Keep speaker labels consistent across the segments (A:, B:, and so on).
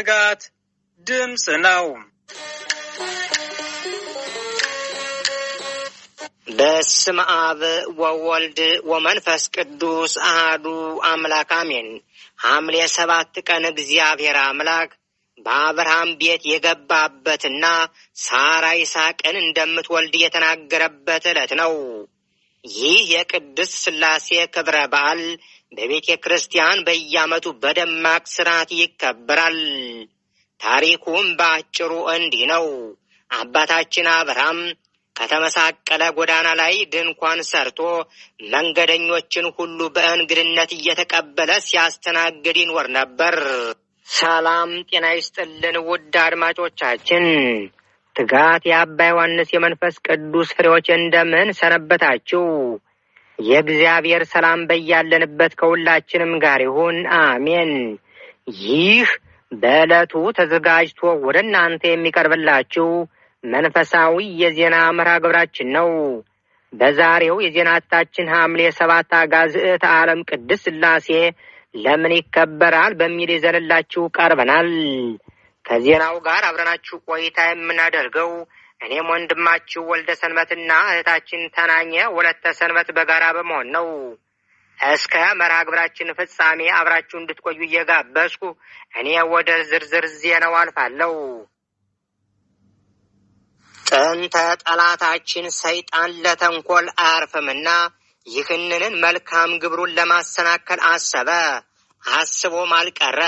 A: የትጋት ድምፅ ነው።
B: በስመ አብ ወወልድ ወመንፈስ ቅዱስ አሐዱ አምላክ አሜን። ሐምሌ 7 ቀን እግዚአብሔር አምላክ በአብርሃም ቤት የገባበትና ሳራ ይስሐቅን እንደምትወልድ የተናገረበት ዕለት ነው። ይህ የቅድስት ሥላሴ ክብረ በዓል በቤተ ክርስቲያን በየዓመቱ በደማቅ ሥርዓት ይከበራል። ታሪኩም በአጭሩ እንዲህ ነው። አባታችን አብርሃም ከተመሳቀለ ጎዳና ላይ ድንኳን ሰርቶ መንገደኞችን ሁሉ በእንግድነት እየተቀበለ ሲያስተናግድ ይኖር ነበር። ሰላም ጤና ይስጥልን ውድ አድማጮቻችን፣ ትጋት የአባ ዮሐንስ የመንፈስ ቅዱስ ፍሬዎች እንደምን ሰነበታችሁ? የእግዚአብሔር ሰላም በያለንበት ከሁላችንም ጋር ይሁን፣ አሜን። ይህ በዕለቱ ተዘጋጅቶ ወደ እናንተ የሚቀርብላችሁ መንፈሳዊ የዜና መርሃ ግብራችን ነው። በዛሬው የዜና ታችን ሐምሌ 7 አጋዝዕተ ዓለም ቅድስት ሥላሴ ለምን ይከበራል በሚል ይዘንላችሁ ቀርበናል። ከዜናው ጋር አብረናችሁ ቆይታ የምናደርገው እኔም ወንድማችሁ ወልደ ሰንበትና እህታችን ተናኘ ወለተ ሰንበት በጋራ በመሆን ነው። እስከ መርሃ ግብራችን ፍጻሜ አብራችሁ እንድትቆዩ እየጋበዝኩ እኔ ወደ ዝርዝር ዜናው አልፋለሁ። ጥንተ ጠላታችን ሰይጣን ለተንኰል አያርፍምና ይህንን መልካም ግብሩን ለማሰናከል አሰበ። አስቦም አልቀረ።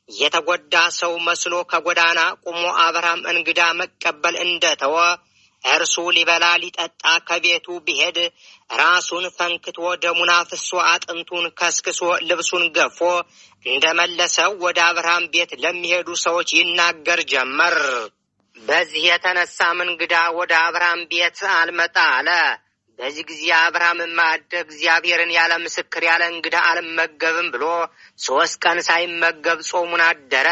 B: የተጎዳ ሰው መስሎ ከጎዳና ቆሞ አብርሃም እንግዳ መቀበል እንደተወ እርሱ ሊበላ ሊጠጣ ከቤቱ ቢሄድ ራሱን ፈንክቶ ደሙን አፍሶ አጥንቱን ከስክሶ ልብሱን ገፎ እንደመለሰው ወደ አብርሃም ቤት ለሚሄዱ ሰዎች ይናገር ጀመር። በዚህ የተነሳም እንግዳ ወደ አብርሃም ቤት አልመጣ አለ። በዚህ ጊዜ አብርሃም ማዕደ እግዚአብሔርን ያለ ምስክር ያለ እንግዳ አልመገብም ብሎ 3 ቀን ሳይመገብ ጾሙን አደረ።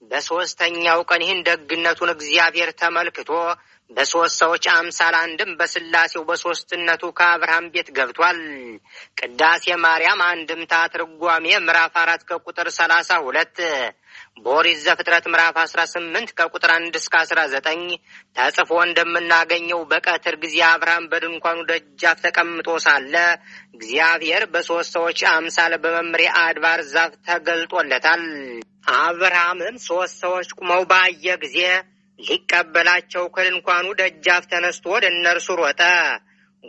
B: በሦስተኛው ቀን ይህን ደግነቱን እግዚአብሔር ተመልክቶ በ3 ሰዎች አምሳል አንድም በሥላሴው በሦስትነቱ ከአብርሃም ቤት ገብቷል። ቅዳሴ ማርያም አንድምታ ትርጓሜ ምዕራፍ 4 ከቁጥር 32፣ በኦሪት ዘፍጥረት ምዕራፍ 18 ከቁጥር 1 እስከ 19 ተጽፎ እንደምናገኘው በቀትር ጊዜ አብርሃም በድንኳኑ ደጃፍ ተቀምጦ ሳለ እግዚአብሔር በ3 ሰዎች አምሳል በመምሬ አድባር ዛፍ ተገልጦለታል። አብርሃምም 3 ሰዎች ቁመው ባየ ጊዜ ሊቀበላቸው ከድንኳኑ ደጃፍ ተነስቶ ወደ እነርሱ ሮጠ።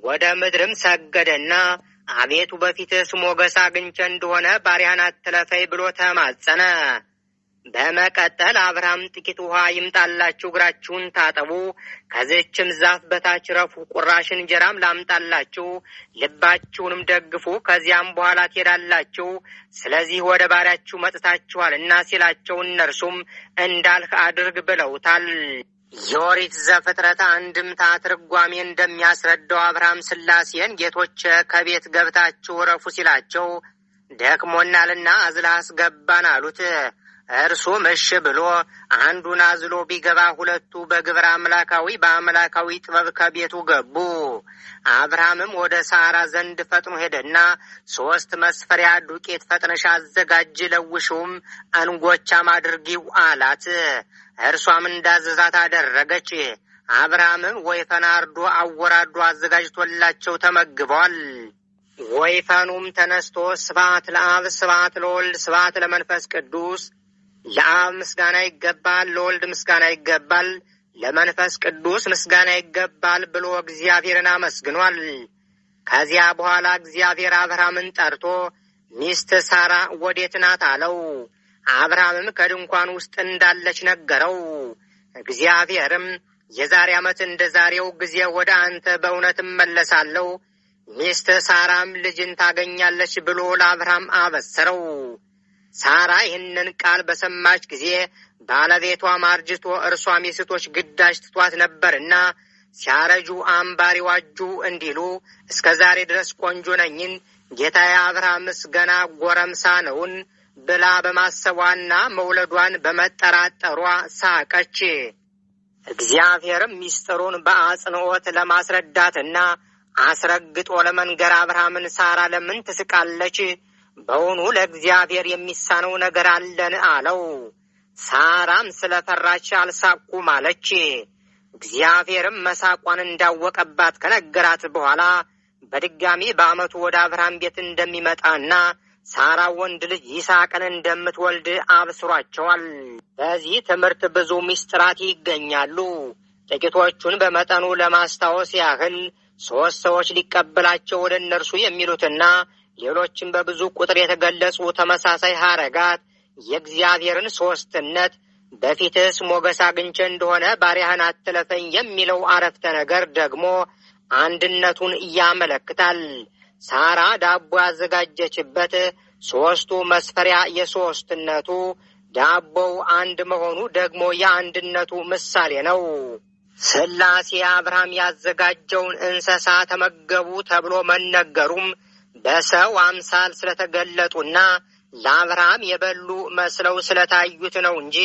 B: ወደ ምድርም ሰገደና አቤቱ በፊትስ ሞገስ አግኝቼ እንደሆነ ባሪያህን አትለፈኝ ብሎ ተማጸነ። በመቀጠል አብርሃም ጥቂት ውሃ ይምጣላችሁ፣ እግራችሁን ታጠቡ፣ ከዚህችም ዛፍ በታች ረፉ፣ ቁራሽ እንጀራም ላምጣላችሁ፣ ልባችሁንም ደግፉ፣ ከዚያም በኋላ ትሄዳላችሁ፣ ስለዚህ ወደ ባሪያችሁ መጥታችኋልና ሲላቸው እነርሱም እንዳልህ አድርግ ብለውታል። የኦሪት ዘፍጥረት አንድምታ ትርጓሜ እንደሚያስረዳው አብርሃም ሥላሴን ጌቶች ከቤት ገብታችሁ ረፉ ሲላቸው ደክሞናልና አዝለህ አስገባን አሉት። እርሱም እሺ ብሎ አንዱን አዝሎ ቢገባ 2ቱ በግብረ አምላካዊ በአምላካዊ ጥበብ ከቤቱ ገቡ። አብርሃምም ወደ ሳራ ዘንድ ፈጥኖ ሄደና 3 መስፈሪያ ዱቄት ፈጥነሽ አዘጋጅ፣ ለውሽውም አንጎቻም አድርጊው አላት። እርሷም እንዳዘዛት አደረገች። አብርሃምም ወይፈን አርዶ አወራዶ አዘጋጅቶላቸው ተመግበዋል። ወይፈኑም ተነስቶ ስብሐት ለአብ ስብሐት ለወልድ ስብሐት ለመንፈስ ቅዱስ፣ ለአብ ምስጋና ይገባል፣ ለወልድ ምስጋና ይገባል፣ ለመንፈስ ቅዱስ ምስጋና ይገባል ብሎ እግዚአብሔርን አመስግኗል። ከዚያ በኋላ እግዚአብሔር አብርሃምን ጠርቶ ሚስት ሳራ ወዴት ናት አለው። አብርሃምም ከድንኳን ውስጥ እንዳለች ነገረው። እግዚአብሔርም የዛሬ ዓመት እንደ ዛሬው ጊዜ ወደ አንተ በእውነት እመለሳለሁ፣ ሚስት ሳራም ልጅን ታገኛለች ብሎ ለአብርሃም አበሰረው። ሳራ ይህንን ቃል በሰማች ጊዜ ባለቤቷ ማርጅቶ እርሷም የሴቶች ግዳጅ ትቷት ነበርና ሲያረጁ አምባር ይዋጁ እንዲሉ እስከ ዛሬ ድረስ ቆንጆ ነኝን ጌታዬ አብርሃምስ ገና ጎረምሳ ነውን ብላ በማሰቧና መውለዷን በመጠራጠሯ ሳቀች። እግዚአብሔርም ሚስጥሩን በአጽንዖት ለማስረዳትና አስረግጦ ለመንገር አብርሃምን ሳራ ለምን ትስቃለች? በውኑ ለእግዚአብሔር የሚሳነው ነገር አለን አለው። ሳራም ስለፈራች አልሳኩም አለች። እግዚአብሔርም መሳቋን እንዳወቀባት ከነገራት በኋላ በድጋሚ በዓመቱ ወደ አብርሃም ቤት እንደሚመጣና ሳራ ወንድ ልጅ ይስሐቅን እንደምትወልድ አብስሯቸዋል። በዚህ ትምህርት ብዙ ምስጢራት ይገኛሉ። ጥቂቶቹን በመጠኑ ለማስታወስ ያህል 3 ሰዎች ሊቀበላቸው ወደ እነርሱ የሚሉትና ሌሎችም በብዙ ቁጥር የተገለጹ ተመሳሳይ ሐረጋት የእግዚአብሔርን ሦስትነት፣ በፊትስ ሞገስ አግኝቼ እንደሆነ ባሪያህን አትለፈኝ የሚለው አረፍተ ነገር ደግሞ አንድነቱን ያመለክታል። ሳራ ዳቦ ያዘጋጀችበት 3ቱ መስፈሪያ የሦስትነቱ፣ ዳቦው አንድ መሆኑ ደግሞ የአንድነቱ ምሳሌ ነው። ሥላሴ አብርሃም ያዘጋጀውን እንስሳ ተመገቡ ተብሎ መነገሩም በሰው አምሳል ስለተገለጡና ለአብርሃም የበሉ መስለው ስለታዩት ነው እንጂ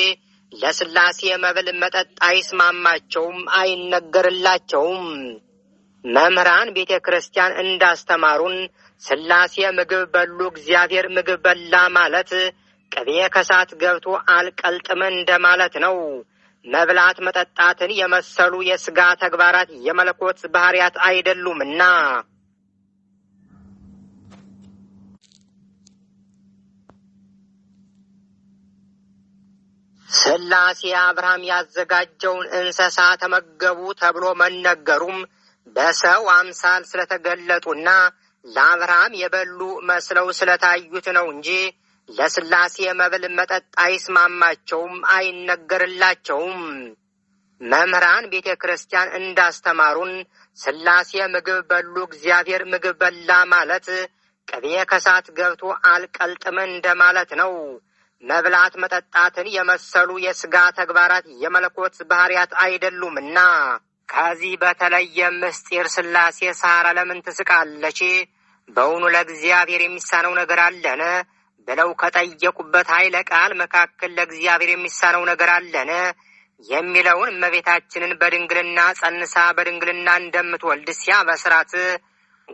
B: ለሥላሴ መብል መጠጥ አይስማማቸውም፣ አይነገርላቸውም። መምህራን ቤተ ክርስቲያን እንዳስተማሩን ሥላሴ ምግብ በሉ፣ እግዚአብሔር ምግብ በላ ማለት ቅቤ ከሳት ገብቶ አልቀልጥም እንደማለት ነው። መብላት መጠጣትን የመሰሉ የሥጋ ተግባራት የመለኮት ባህሪያት አይደሉምና። ሥላሴ አብርሃም ያዘጋጀውን እንስሳ ተመገቡ ተብሎ መነገሩም በሰው አምሳል ስለተገለጡና ለአብርሃም የበሉ መስለው ስለታዩት ነው እንጂ ለሥላሴ መብል መጠጥ አይስማማቸውም፣ አይነገርላቸውም። መምህራን ቤተ ክርስቲያን እንዳስተማሩን ሥላሴ ምግብ በሉ፣ እግዚአብሔር ምግብ በላ ማለት ቅቤ ከሳት ገብቶ አልቀልጥም እንደማለት ነው። መብላት መጠጣትን የመሰሉ የሥጋ ተግባራት የመለኮት ባህሪያት አይደሉምና። ከዚህ በተለየ ምስጢር ሥላሴ ሳራ ለምን ትስቃለች? በውኑ ለእግዚአብሔር የሚሳነው ነገር አለን? ብለው ከጠየቁበት ኃይለ ቃል መካከል ለእግዚአብሔር የሚሳነው ነገር አለን የሚለውን እመቤታችንን በድንግልና ጸንሳ በድንግልና እንደምትወልድ ሲያበስራት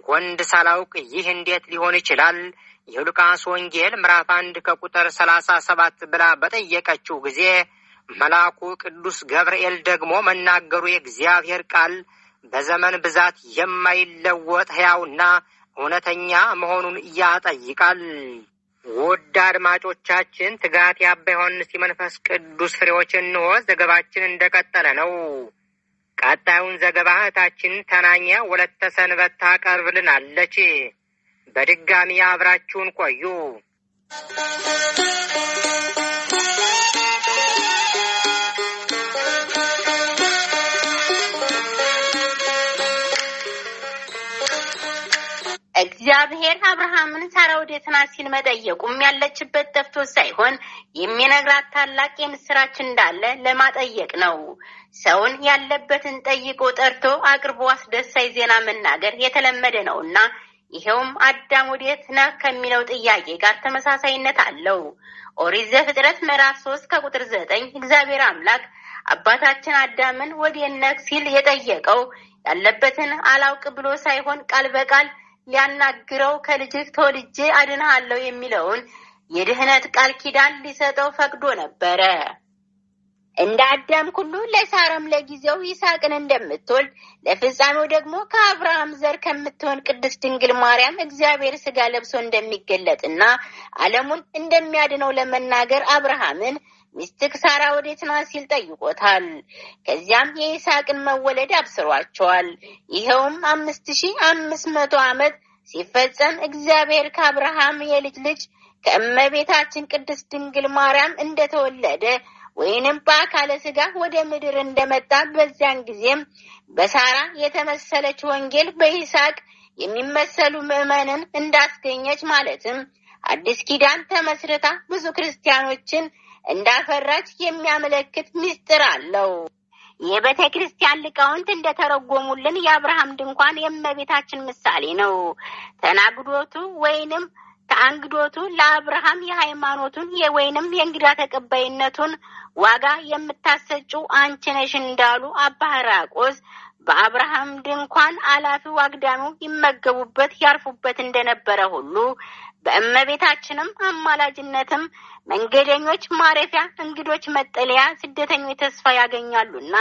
B: ወንድ ሳላውቅ ይህ እንዴት ሊሆን ይችላል? የሉቃስ ወንጌል ምዕራፍ 1 ከቁጥር 37 ብላ በጠየቀችው ጊዜ መልአኩ ቅዱስ ገብርኤል ደግሞ መናገሩ የእግዚአብሔር ቃል በዘመን ብዛት የማይለወጥ ሕያውና እውነተኛ መሆኑን ያጠይቃል። ውድ አድማጮቻችን፣ ትጋት የአባ ዮሐንስ የመንፈስ ቅዱስ ፍሬዎች እንሆ ዘገባችን እንደቀጠለ ነው። ቀጣዩን ዘገባ እህታችን ተናኘ ወለተ ሰንበት ታቀርብልናለች። በድጋሚ አብራችሁን ቆዩ።
C: እግዚአብሔር አብርሃምን ሳራ ወዴት ናት ሲል መጠየቁም ያለችበት ጠፍቶ ሳይሆን የሚነግራት ታላቅ የምስራች እንዳለ ለማጠየቅ ነው። ሰውን ያለበትን ጠይቆ ጠርቶ አቅርቦ አስደሳይ ዜና መናገር የተለመደ ነውና ይሄውም አዳም ወዴት ነህ ከሚለው ጥያቄ ጋር ተመሳሳይነት አለው። ኦሪት ዘፍጥረት ምዕራፍ 3 ከቁጥር 9 እግዚአብሔር አምላክ አባታችን አዳምን ወዴት ነህ ሲል የጠየቀው ያለበትን አላውቅ ብሎ ሳይሆን ቃል በቃል ሊያናግረው ከልጅህ ተወልጄ አድንሃለሁ የሚለውን የድህነት ቃል ኪዳን ሊሰጠው ፈቅዶ ነበረ። እንደ አዳም ሁሉ ለሳራም ለጊዜው ይስሐቅን እንደምትወልድ ለፍጻሜው ደግሞ ከአብርሃም ዘር ከምትሆን ቅድስት ድንግል ማርያም እግዚአብሔር ሥጋ ለብሶ እንደሚገለጥና ዓለሙን እንደሚያድነው ለመናገር አብርሃምን ሚስትህ ሳራ ወዴት ናት ሲል ጠይቆታል። ከዚያም የይስሐቅን መወለድ አብስሯቸዋል። ይኸውም 5500 ዓመት ሲፈጸም እግዚአብሔር ከአብርሃም የልጅ ልጅ ከእመቤታችን ቅድስት ድንግል ማርያም እንደተወለደ ወይንም በአካለ ሥጋ ወደ ምድር እንደመጣ በዚያን ጊዜም በሳራ የተመሰለች ወንጌል በይስሐቅ የሚመሰሉ ምዕመንን እንዳስገኘች ማለትም አዲስ ኪዳን ተመስርታ ብዙ ክርስቲያኖችን እንዳፈራች የሚያመለክት ምስጢር አለው። የቤተ ክርስቲያን ሊቃውንት እንደተረጎሙልን የአብርሃም ድንኳን የእመቤታችን ምሳሌ ነው። ተናግዶቱ ወይንም ተአንግዶቱ ለአብርሃም የሃይማኖቱን ወይንም የእንግዳ ተቀባይነቱን ዋጋ የምታሰጩ አንቺ ነሽ እንዳሉ አባ ሕርያቆስ በአብርሃም ድንኳን አላፊው አግዳሚው ይመገቡበት ያርፉበት እንደነበረ ሁሉ በእመቤታችንም አማላጅነትም መንገደኞች ማረፊያ፣ እንግዶች መጠለያ፣ ስደተኞች ተስፋ ያገኛሉና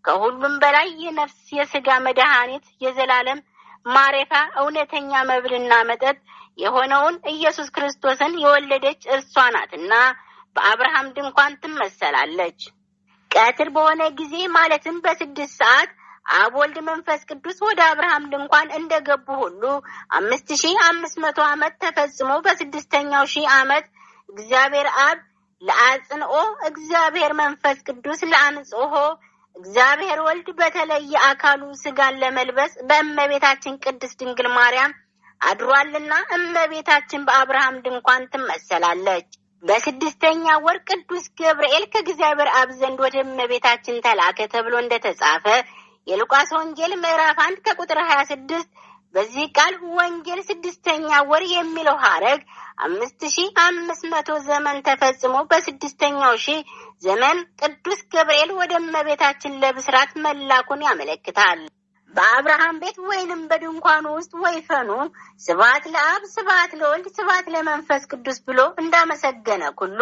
C: ከሁሉም በላይ የነፍስ የሥጋ መድኃኒት የዘላለም ማረፊያ እውነተኛ መብልና መጠጥ የሆነውን ኢየሱስ ክርስቶስን የወለደች እርሷ ናትና በአብርሃም ድንኳን ትመሰላለች። ቀትር በሆነ ጊዜ ማለትም በ6 ሰዓት አብ ወልድ መንፈስ ቅዱስ ወደ አብርሃም ድንኳን እንደገቡ ሁሉ 5500 ዓመት ተፈጽሞ በ6ኛው ሺህ ዓመት እግዚአብሔር አብ ለአጽንኦ፣ እግዚአብሔር መንፈስ ቅዱስ ለአንጽሖ፣ እግዚአብሔር ወልድ በተለየ አካሉ ሥጋን ለመልበስ በእመቤታችን ቅድስት ድንግል ማርያም አድሯልና እመቤታችን በአብርሃም ድንኳን ትመሰላለች። በ6ኛ ወር ቅዱስ ገብርኤል ከእግዚአብሔር አብ ዘንድ ወደ እመቤታችን ተላከ ተብሎ እንደተጻፈ የሉቃስ ወንጌል ምዕራፍ 1 ከቁጥር 26 በዚህ ቃል ወንጌል 6ኛ ወር የሚለው ሐረግ 5500 ዘመን ተፈጽሞ በ6ኛው ሺህ ዘመን ቅዱስ ገብርኤል ወደ እመቤታችን ለብስራት መላኩን ያመለክታል። በአብርሃም ቤት ወይንም በድንኳኑ ውስጥ ወይፈኑ ስብሐት ለአብ፣ ስብሐት ለወልድ፣ ስብሐት ለመንፈስ ቅዱስ ብሎ እንዳመሰገነ ሁሉ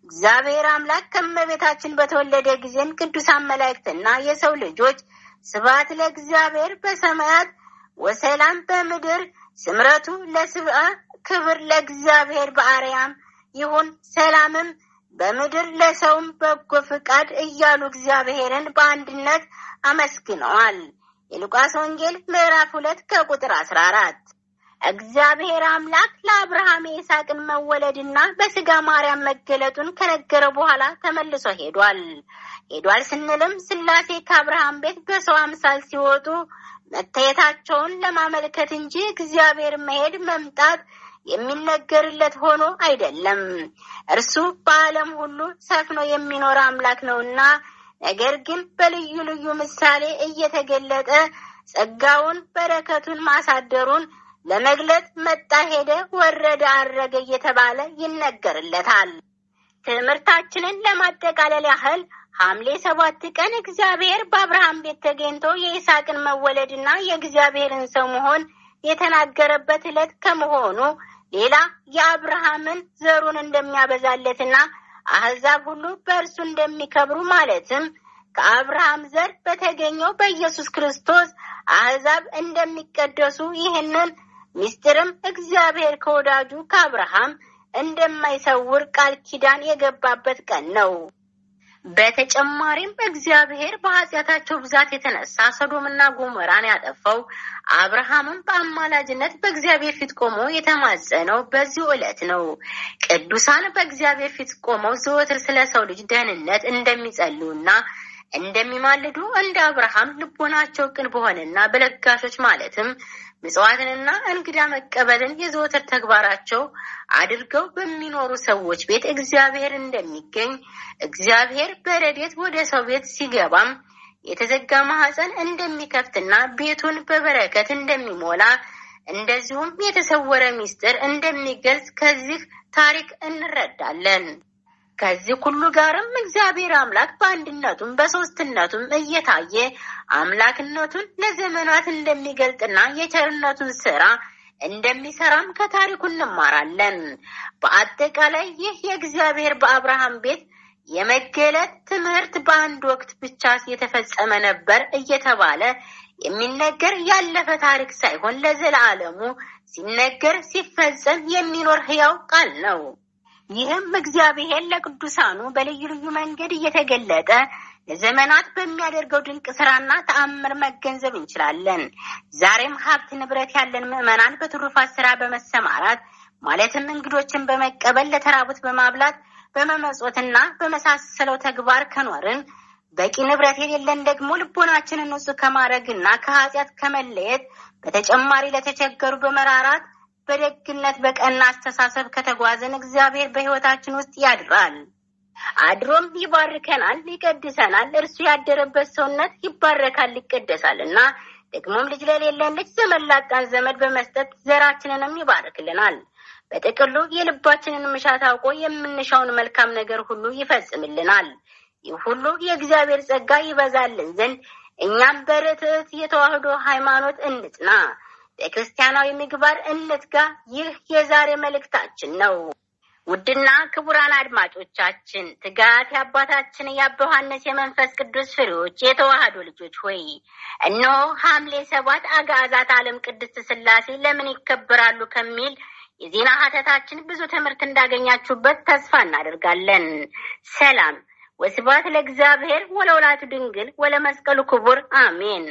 C: እግዚአብሔር አምላክ ከእመቤታችን በተወለደ ጊዜም ቅዱሳን መላእክትና የሰው ልጆች ስብሐት ለእግዚአብሔር በሰማያት ወሰላም በምድር ስምረቱ ለስብአ፣ ክብር ለእግዚአብሔር በአርያም ይሁን፣ ሰላምም በምድር ለሰውም በጎ ፍቃድ እያሉ እግዚአብሔርን በአንድነት አመስግነዋል። የሉቃስ ወንጌል ምዕራፍ 2 ከቁጥር 14። እግዚአብሔር አምላክ ለአብርሃም የይስሐቅን መወለድና በሥጋ ማርያም መገለጡን ከነገረ በኋላ ተመልሶ ሄዷል ስንልም ሥላሴ ከአብርሃም ቤት በሰው አምሳል ሲወጡ መታየታቸውን ለማመልከት እንጂ እግዚአብሔር መሄድ መምጣት የሚነገርለት ሆኖ አይደለም። እርሱ በዓለም ሁሉ ሰፍኖ የሚኖር አምላክ ነውና፣ ነገር ግን በልዩ ልዩ ምሳሌ እየተገለጠ ጸጋውን በረከቱን ማሳደሩን ለመግለጽ መጣ፣ ሄደ፣ ወረደ፣ አረገ እየተባለ ይነገርለታል። ትምህርታችንን ለማጠቃለል ያህል ሐምሌ 7 ቀን እግዚአብሔር በአብርሃም ቤት ተገኝቶ የይስሐቅን መወለድና የእግዚአብሔርን ሰው መሆን የተናገረበት ዕለት ከመሆኑ ሌላ የአብርሃምን ዘሩን እንደሚያበዛለትና አሕዛብ ሁሉ በእርሱ እንደሚከብሩ ማለትም ከአብርሃም ዘር በተገኘው በኢየሱስ ክርስቶስ አሕዛብ እንደሚቀደሱ ይህንን ምስጢርም እግዚአብሔር ከወዳጁ ከአብርሃም እንደማይሰውር ቃል ኪዳን የገባበት ቀን ነው። በተጨማሪም እግዚአብሔር በኃጢአታቸው ብዛት የተነሳ ሰዶምና ጎሞራን ያጠፋው አብርሃምን በአማላጅነት በእግዚአብሔር ፊት ቆሞ የተማጸነው በዚሁ ዕለት ነው። ቅዱሳን በእግዚአብሔር ፊት ቆመው ዘወትር ስለ ሰው ልጅ ደህንነት እንደሚጸልዩና እንደሚማልዱ እንደ አብርሃም ልቦናቸው ቅን በሆነና በለጋሾች ማለትም ምጽዋትንና እንግዳ መቀበልን የዘወትር ተግባራቸው አድርገው በሚኖሩ ሰዎች ቤት እግዚአብሔር እንደሚገኝ፣ እግዚአብሔር በረድኤት ወደ ሰው ቤት ሲገባም የተዘጋ ማህፀን እንደሚከፍትና ቤቱን በበረከት እንደሚሞላ፣ እንደዚሁም የተሰወረ ምስጢር እንደሚገልጽ ከዚህ ታሪክ እንረዳለን። ከዚህ ሁሉ ጋርም እግዚአብሔር አምላክ በአንድነቱም በሶስትነቱም እየታየ አምላክነቱን ለዘመናት እንደሚገልጥና የቸርነቱን ስራ እንደሚሰራም ከታሪኩ እንማራለን። በአጠቃላይ ይህ የእግዚአብሔር በአብርሃም ቤት የመገለጥ ትምህርት በአንድ ወቅት ብቻ የተፈጸመ ነበር እየተባለ የሚነገር ያለፈ ታሪክ ሳይሆን ለዘላለሙ ሲነገር ሲፈጸም የሚኖር ሕያው ቃል ነው። ይህም እግዚአብሔር ለቅዱሳኑ በልዩ ልዩ መንገድ እየተገለጠ ለዘመናት በሚያደርገው ድንቅ ስራና ተአምር መገንዘብ እንችላለን። ዛሬም ሀብት ንብረት ያለን ምዕመናን በትሩፋት ስራ በመሰማራት ማለትም እንግዶችን በመቀበል ለተራቡት በማብላት በመመጽወትና በመሳሰለው ተግባር ከኖርን፣ በቂ ንብረት የሌለን ደግሞ ልቦናችንን ንጹህ ከማድረግና ከኃጢአት ከመለየት በተጨማሪ ለተቸገሩ በመራራት በደግነት በቀና አስተሳሰብ ከተጓዘን እግዚአብሔር በሕይወታችን ውስጥ ያድራል። አድሮም ይባርከናል፣ ይቀድሰናል። እርሱ ያደረበት ሰውነት ይባረካል፣ ይቀደሳልና ደግሞም ልጅ ለሌለን ልጅ፣ ዘመድ ላጣን ዘመድ በመስጠት ዘራችንንም ይባርክልናል። በጥቅሉ የልባችንን መሻት አውቆ የምንሻውን መልካም ነገር ሁሉ ይፈጽምልናል። ይህ ሁሉ የእግዚአብሔር ጸጋ ይበዛልን ዘንድ እኛም በርትዕት የተዋህዶ ሃይማኖት እንጽና። በክርስቲያናዊ ምግባር እንትጋ። ይህ የዛሬ መልእክታችን ነው። ውድና ክቡራን አድማጮቻችን ትጋት የአባታችን የአባ ዮሐንስ የመንፈስ ቅዱስ ፍሬዎች የተዋህዶ ልጆች ሆይ እነሆ ሐምሌ 7 አጋዕዛተ ዓለም ቅድስት ሥላሴ ለምን ይከበራሉ ከሚል የዜና ሀተታችን ብዙ ትምህርት እንዳገኛችሁበት ተስፋ እናደርጋለን። ሰላም ወስብሐት ለእግዚአብሔር ወለወላዲቱ ድንግል ወለመስቀሉ ክቡር አሜን።